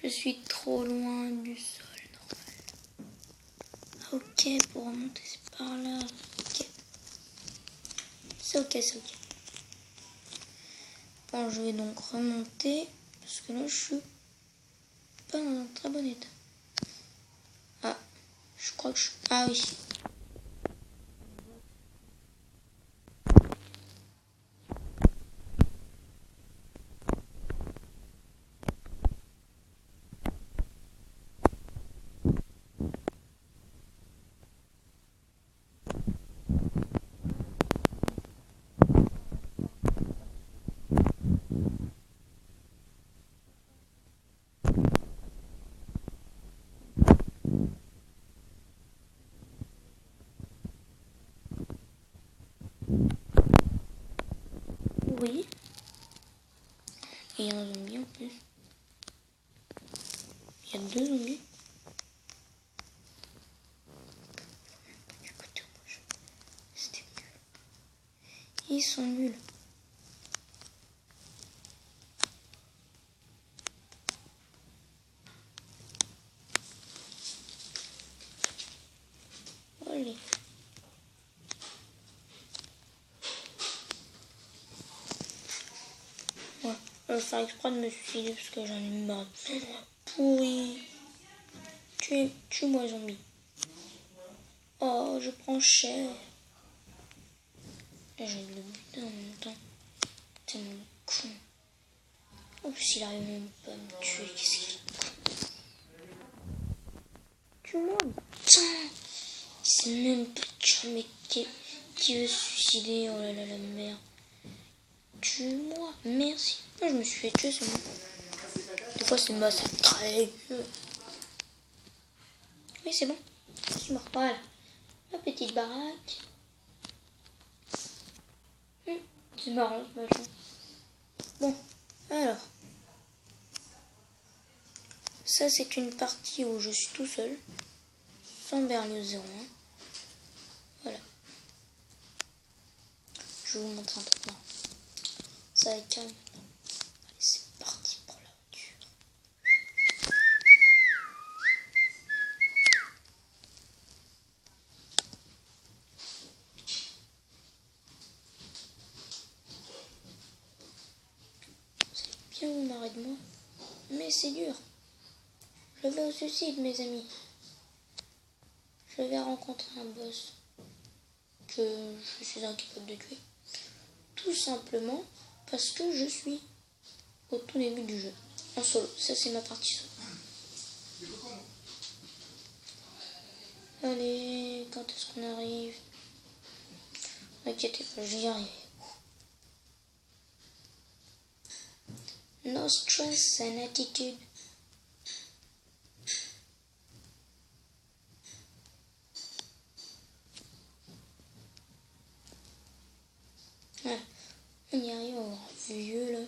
Je suis trop loin du sol normal. Ok, pour remonter c'est par là. Ok. C'est ok, c'est ok. Bon, je vais donc remonter parce que là je suis pas dans un très bon état. Ah, je crois que je... Ah oui. Oui. Et il y a un zombie en plus. Il y a 2 zombies. Du côté rouge. C'était nul. Ils sont nuls. Allez. Ouais. Je vais faire exprès de me suicider parce que j'en ai marre. Pourri. Tue-moi zombie. Oh, je prends cher. Là, j'ai le butin en même temps. Tellement con. En plus, il arrive même pas à me tuer. Qu'est-ce qu'il est con. Tue-moi. Putain. C'est même pas tuer, mais qui veut se suicider. Oh là là, la merde. Tue-moi. Merci. Moi, je me suis fait tuer, c'est bon. Des fois, c'est une massacre. Oui, c'est bon. Je suis mort. Voilà. La petite baraque. C'est marrant, ce machin. Bon, alors. Ça, c'est une partie où je suis tout seul. Sans Berlioz 01. Voilà. Je vais vous montrer un truc marrant. Ça va être calme maintenant. Allez, c'est parti pour l'aventure. Vous allez bien vous marrer de moi. Mais c'est dur. Je vais au suicide, mes amis. Je vais rencontrer un boss que je suis incapable de tuer. Tout simplement parce que je suis au tout début du jeu. En solo. Ça, c'est ma partie solo. Allez, quand est-ce qu'on arrive? Inquiétez pas, j'y arrive. No stress and attitude. Ouais, on y arrive, on va voir vieux là.